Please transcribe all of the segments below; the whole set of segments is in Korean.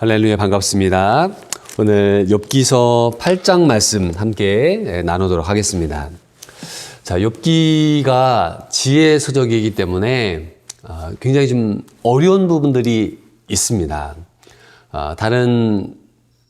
할렐루야, 반갑습니다. 오늘 욥기서 8장 말씀 함께 나누도록 하겠습니다. 자, 욥기가 지혜 서적이기 때문에 굉장히 좀 어려운 부분들이 있습니다. 다른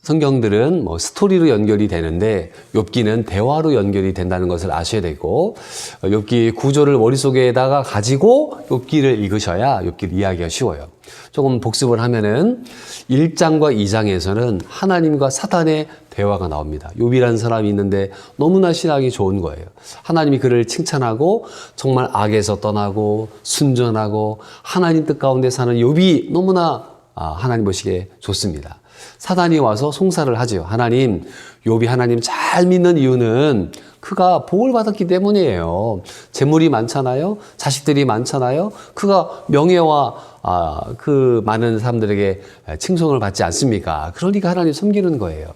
성경들은 뭐 스토리로 연결이 되는데 욥기는 대화로 연결이 된다는 것을 아셔야 되고, 욥기 구조를 머릿속에다가 가지고 욥기를 읽으셔야 욥기를 이해하기가 쉬워요. 조금 복습을 하면은 1장과 2장에서는 하나님과 사탄의 대화가 나옵니다. 욥이라는 사람이 있는데 너무나 신앙이 좋은 거예요. 하나님이 그를 칭찬하고 정말 악에서 떠나고 순전하고 하나님 뜻 가운데 사는 욥이 너무나 하나님 보시기에 좋습니다. 사단이 와서 송사를 하죠. 하나님, 욥이 하나님 잘 믿는 이유는 그가 복을 받았기 때문이에요. 재물이 많잖아요. 자식들이 많잖아요. 그가 명예와 그 많은 사람들에게 칭송을 받지 않습니까? 그러니까 하나님 섬기는 거예요.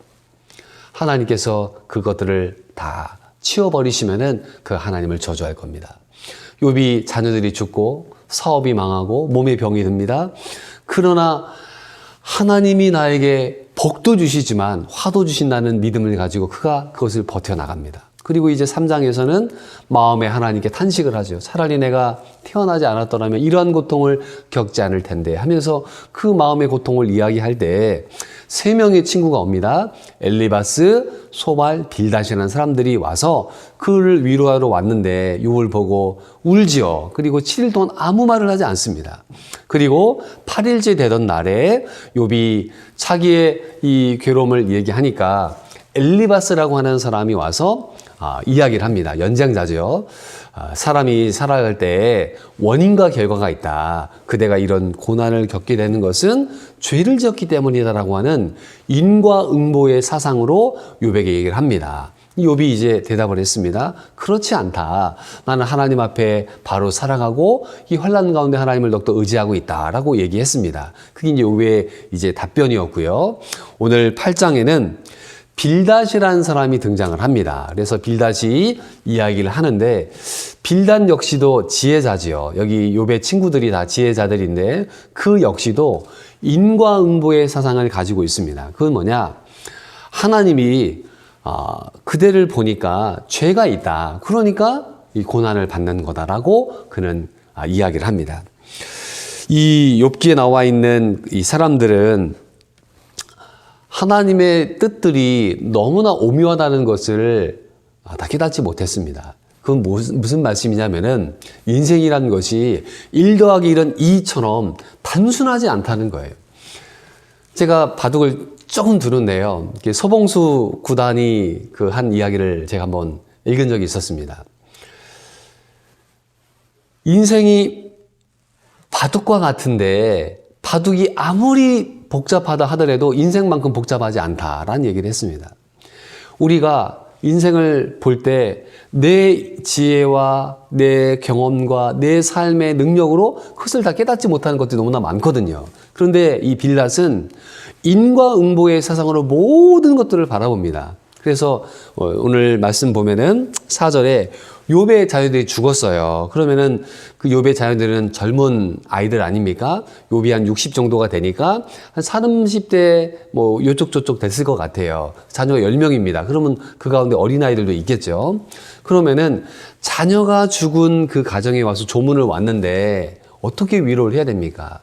하나님께서 그것들을 다 치워버리시면은 그 하나님을 저주할 겁니다. 욥이 자녀들이 죽고 사업이 망하고 몸에 병이 듭니다. 그러나 하나님이 나에게 복도 주시지만 화도 주신다는 믿음을 가지고 그가 그것을 버텨나갑니다. 그리고 이제 3장에서는 마음에 하나님께 탄식을 하죠. 차라리 내가 태어나지 않았더라면 이러한 고통을 겪지 않을 텐데 하면서 그 마음의 고통을 이야기할 때 3명의 친구가 옵니다. 엘리바스, 소발, 빌닷이라는 사람들이 와서 그를 위로하러 왔는데 욥을 보고 울지요. 그리고 7일 동안 아무 말을 하지 않습니다. 그리고 8일째 되던 날에 욥이 자기의 이 괴로움을 얘기하니까 엘리바스라고 하는 사람이 와서 이야기를 합니다. 연장자죠. 사람이 살아갈 때 원인과 결과가 있다. 그대가 이런 고난을 겪게 되는 것은 죄를 지었기 때문이다라고 하는 인과응보의 사상으로 욥에게 얘기를 합니다. 욥이 이제 대답을 했습니다. 그렇지 않다. 나는 하나님 앞에 바로 살아가고 이 환난 가운데 하나님을 더욱더 의지하고 있다라고 얘기했습니다. 그게 이제 욥의 이제 답변이었고요. 오늘 8장에는 빌닷이라는 사람이 등장을 합니다. 그래서 빌닷이 이야기를 하는데 빌닷 역시도 지혜자지요. 여기 욥의 친구들이 다 지혜자들인데 그 역시도 인과응보의 사상을 가지고 있습니다. 그건 뭐냐? 하나님이 그대를 보니까 죄가 있다. 그러니까 이 고난을 받는 거다라고 그는 이야기를 합니다. 이 욥기에 나와 있는 이 사람들은 하나님의 뜻들이 너무나 오묘하다는 것을 다 깨닫지 못했습니다. 그건 무슨 말씀이냐면은 인생이라는 것이 1 더하기 1은 2처럼 단순하지 않다는 거예요. 제가 바둑을 조금 두는데요. 서봉수 구단이 그 한 이야기를 제가 한번 읽은 적이 있었습니다. 인생이 바둑과 같은데 바둑이 아무리 복잡하다 하더라도 인생만큼 복잡하지 않다라는 얘기를 했습니다. 우리가 인생을 볼 때 내 지혜와 내 경험과 내 삶의 능력으로 그것을 다 깨닫지 못하는 것들이 너무나 많거든요. 그런데 이 빌닷은 인과응보의 사상으로 모든 것들을 바라봅니다. 그래서 오늘 말씀 보면은 4절에 욥의 자녀들이 죽었어요. 그러면은 그 욥의 자녀들은 젊은 아이들 아닙니까? 욥이 한 60 정도가 되니까 한 30대 뭐 요쪽 저쪽 됐을 것 같아요. 자녀가 10명입니다. 그러면 그 가운데 어린아이들도 있겠죠. 그러면은 자녀가 죽은 그 가정에 와서 조문을 왔는데 어떻게 위로를 해야 됩니까?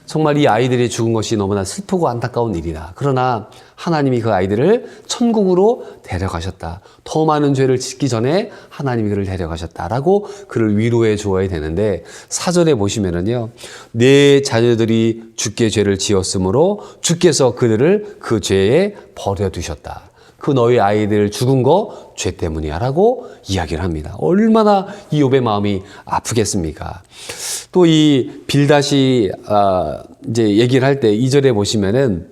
정말 이 아이들이 죽은 것이 너무나 슬프고 안타까운 일이다. 그러나 하나님이 그 아이들을 천국으로 데려가셨다. 더 많은 죄를 짓기 전에 하나님이 그를 데려가셨다라고 그를 위로해 주어야 되는데 4절에 보시면은요. 내 자녀들이 주께 죄를 지었으므로 주께서 그들을 그 죄에 버려두셨다. 그 너희 아이들 죽은 거 죄 때문이야 라고 이야기를 합니다. 얼마나 이 욥의 마음이 아프겠습니까? 또 이 빌닷이 이제 얘기를 할 때 2절에 보시면은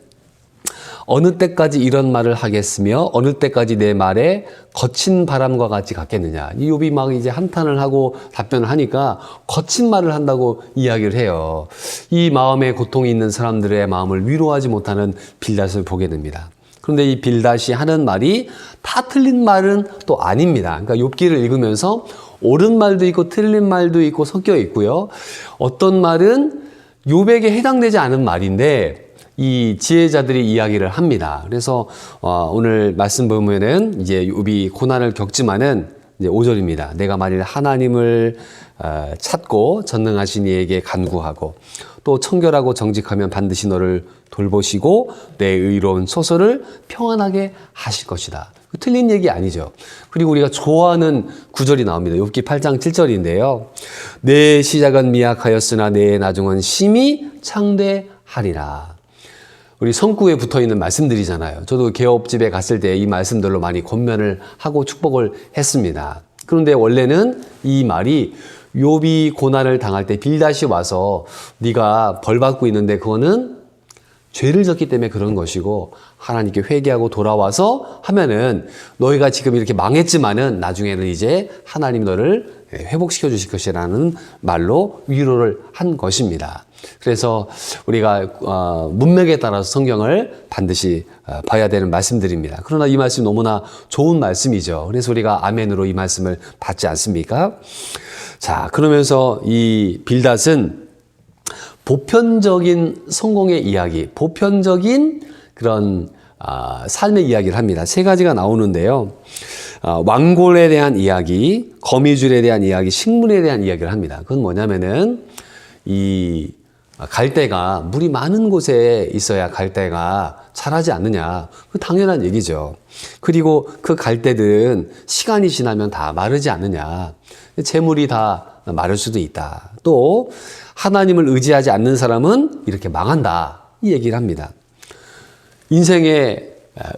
어느 때까지 이런 말을 하겠으며 어느 때까지 내 말에 거친 바람과 같이 같겠느냐. 이 욥이 막 이제 한탄을 하고 답변을 하니까 거친 말을 한다고 이야기를 해요. 이 마음에 고통이 있는 사람들의 마음을 위로하지 못하는 빌닷을 보게 됩니다. 그런데 이 빌닷이 하는 말이 다 틀린 말은 또 아닙니다. 그러니까 욥기를 읽으면서 옳은 말도 있고 틀린 말도 있고 섞여 있고요. 어떤 말은 욥에게 해당되지 않은 말인데 이 지혜자들이 이야기를 합니다. 그래서 오늘 말씀 보면은 이제 욥이 고난을 겪지만은 이제 5절입니다. 내가 만일 하나님을 찾고 전능하신 이에게 간구하고 또 청결하고 정직하면 반드시 너를 돌보시고 내 의로운 소설을 평안하게 하실 것이다. 틀린 얘기 아니죠. 그리고 우리가 좋아하는 구절이 나옵니다. 욥기 8장 7절인데요. 내 시작은 미약하였으나 내 나중은 심히 창대하리라. 우리 성구에 붙어있는 말씀들이잖아요. 저도 개업집에 갔을 때 이 말씀들로 많이 권면을 하고 축복을 했습니다. 그런데 원래는 이 말이 욥이 고난을 당할 때 빌닷이 와서 네가 벌 받고 있는데 그거는 죄를 졌기 때문에 그런 것이고 하나님께 회개하고 돌아와서 하면은 너희가 지금 이렇게 망했지만은 나중에는 이제 하나님 너를 회복시켜 주실 것이라는 말로 위로를 한 것입니다. 그래서 우리가 문맥에 따라서 성경을 반드시 봐야 되는 말씀들입니다. 그러나 이 말씀이 너무나 좋은 말씀이죠. 그래서 우리가 아멘으로 이 말씀을 받지 않습니까? 자, 그러면서 이 빌닷은 보편적인 성공의 이야기, 보편적인 그런 삶의 이야기를 합니다. 세 가지가 나오는데요. 왕골에 대한 이야기, 거미줄에 대한 이야기, 식물에 대한 이야기를 합니다. 그건 뭐냐면은 이 갈대가 물이 많은 곳에 있어야 갈대가 자라지 않느냐. 그 당연한 얘기죠. 그리고 그 갈대들은 시간이 지나면 다 마르지 않느냐. 재물이 다 마를 수도 있다. 또 하나님을 의지하지 않는 사람은 이렇게 망한다. 이 얘기를 합니다. 인생에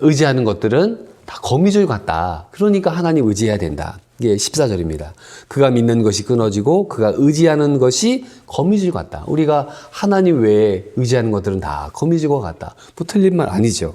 의지하는 것들은 다 거미줄 같다. 그러니까 하나님 의지해야 된다. 이게 14절입니다. 그가 믿는 것이 끊어지고 그가 의지하는 것이 거미줄 같다. 우리가 하나님 외에 의지하는 것들은 다 거미줄과 같다. 뭐 틀린 말 아니죠.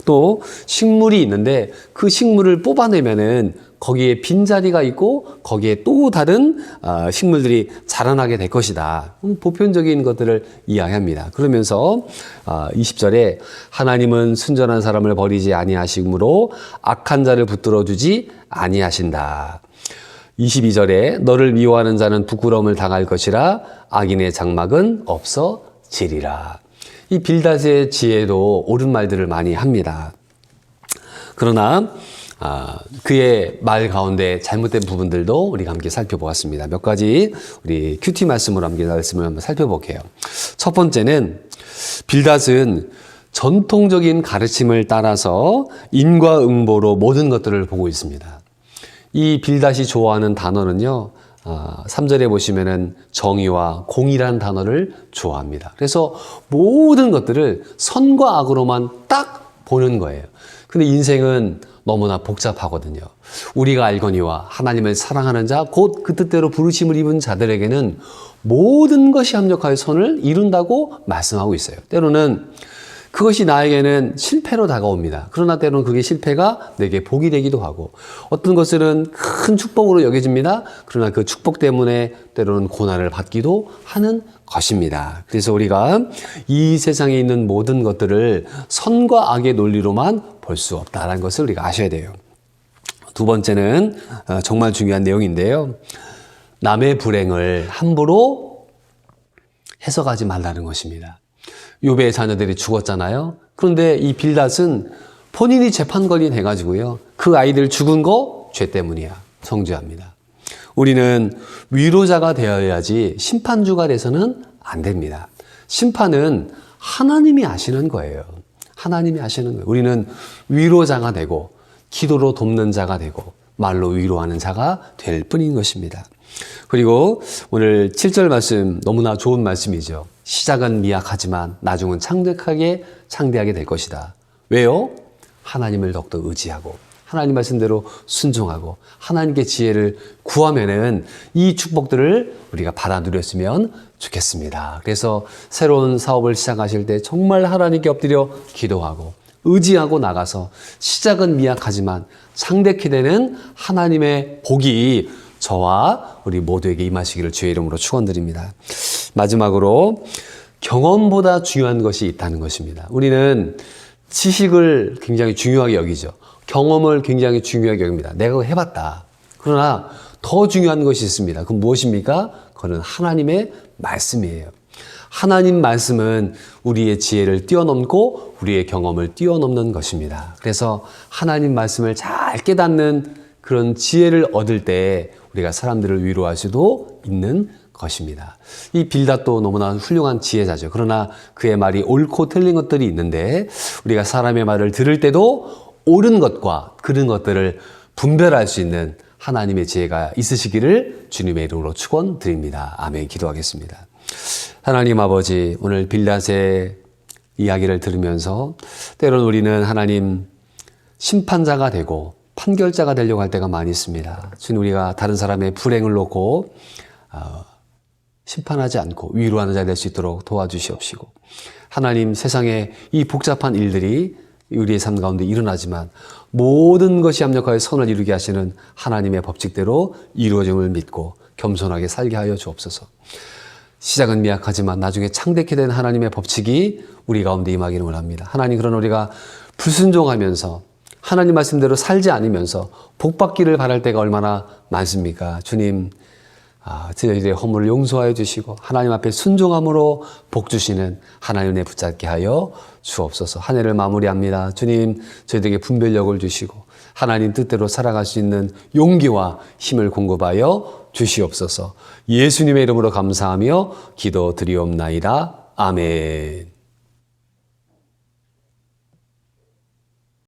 또 식물이 있는데 그 식물을 뽑아내면은 거기에 빈자리가 있고 거기에 또 다른 식물들이 자라나게 될 것이다. 보편적인 것들을 이야기합니다. 그러면서 20절에 하나님은 순전한 사람을 버리지 아니하시므로 악한 자를 붙들어 주지 아니하신다. 22절에 너를 미워하는 자는 부끄러움을 당할 것이라 악인의 장막은 없어지리라. 이 빌닷의 지혜도 옳은 말들을 많이 합니다. 그러나 그의 말 가운데 잘못된 부분들도 우리가 함께 살펴보았습니다. 몇 가지 우리 큐티 말씀으로 함께 말씀을 한번 살펴볼게요. 첫 번째는 빌닷은 전통적인 가르침을 따라서 인과응보로 모든 것들을 보고 있습니다. 이 빌닷이 좋아하는 단어는요. 3절에 보시면은 정의와 공의라는 단어를 좋아합니다. 그래서 모든 것들을 선과 악으로만 딱 보는 거예요. 근데 인생은 너무나 복잡하거든요. 우리가 알거니와 하나님을 사랑하는 자, 곧 그 뜻대로 부르심을 입은 자들에게는 모든 것이 합력하여 선을 이룬다고 말씀하고 있어요. 때로는 그것이 나에게는 실패로 다가옵니다. 그러나 때로는 그게 실패가 내게 복이 되기도 하고 어떤 것들은 큰 축복으로 여겨집니다. 그러나 그 축복 때문에 때로는 고난을 받기도 하는 것입니다. 그래서 우리가 이 세상에 있는 모든 것들을 선과 악의 논리로만 볼 수 없다는 것을 우리가 아셔야 돼요. 두 번째는 정말 중요한 내용인데요. 남의 불행을 함부로 해석하지 말라는 것입니다. 욥의 자녀들이 죽었잖아요. 그런데 이 빌닷은 본인이 재판관이 돼가지고요. 그 아이들 죽은 거 죄 때문이야. 정죄합니다. 우리는 위로자가 되어야지 심판주가 돼서는 안 됩니다. 심판은 하나님이 하시는 거예요. 하나님이 하시는 거예요. 우리는 위로자가 되고 기도로 돕는 자가 되고 말로 위로하는 자가 될 뿐인 것입니다. 그리고 오늘 7절 말씀 너무나 좋은 말씀이죠. 시작은 미약하지만 나중은 창대하게 될 것이다. 왜요? 하나님을 더욱더 의지하고 하나님 말씀대로 순종하고 하나님께 지혜를 구하면은 이 축복들을 우리가 받아 누렸으면 좋겠습니다. 그래서 새로운 사업을 시작하실 때 정말 하나님께 엎드려 기도하고 의지하고 나가서 시작은 미약하지만 창대케 되는 하나님의 복이 저와 우리 모두에게 임하시기를 주의 이름으로 축원드립니다. 마지막으로 경험보다 중요한 것이 있다는 것입니다. 우리는 지식을 굉장히 중요하게 여기죠. 경험을 굉장히 중요하게 여깁니다. 내가 그거 해봤다. 그러나 더 중요한 것이 있습니다. 그건 무엇입니까? 그거는 하나님의 말씀이에요. 하나님 말씀은 우리의 지혜를 뛰어넘고 우리의 경험을 뛰어넘는 것입니다. 그래서 하나님 말씀을 잘 깨닫는 그런 지혜를 얻을 때 우리가 사람들을 위로할 수도 있는 것입니다. 이 빌닷도 너무나 훌륭한 지혜자죠. 그러나 그의 말이 옳고 틀린 것들이 있는데 우리가 사람의 말을 들을 때도 옳은 것과 그른 것들을 분별할 수 있는 하나님의 지혜가 있으시기를 주님의 이름으로 축원드립니다. 아멘. 기도하겠습니다. 하나님 아버지, 오늘 빌닷의 이야기를 들으면서 때론 우리는 하나님 심판자가 되고 판결자가 되려고 할 때가 많이 있습니다. 주님, 우리가 다른 사람의 불행을 놓고 심판하지 않고 위로하는 자 될 수 있도록 도와주시옵시고, 하나님, 세상에 이 복잡한 일들이 우리의 삶 가운데 일어나지만 모든 것이 합력하여 선을 이루게 하시는 하나님의 법칙대로 이루어짐을 믿고 겸손하게 살게 하여 주옵소서. 시작은 미약하지만 나중에 창대케 된 하나님의 법칙이 우리 가운데 임하기를 원합니다. 하나님, 그러나 우리가 불순종하면서 하나님 말씀대로 살지 않으면서 복받기를 바랄 때가 얼마나 많습니까? 주님, 저희들의 허물을 용서하여 주시고 하나님 앞에 순종함으로 복 주시는 하나님의 붙잡게 하여 주옵소서. 한 해를 마무리합니다. 주님, 저희들에게 분별력을 주시고 하나님 뜻대로 살아갈 수 있는 용기와 힘을 공급하여 주시옵소서. 예수님의 이름으로 감사하며 기도드리옵나이다. 아멘.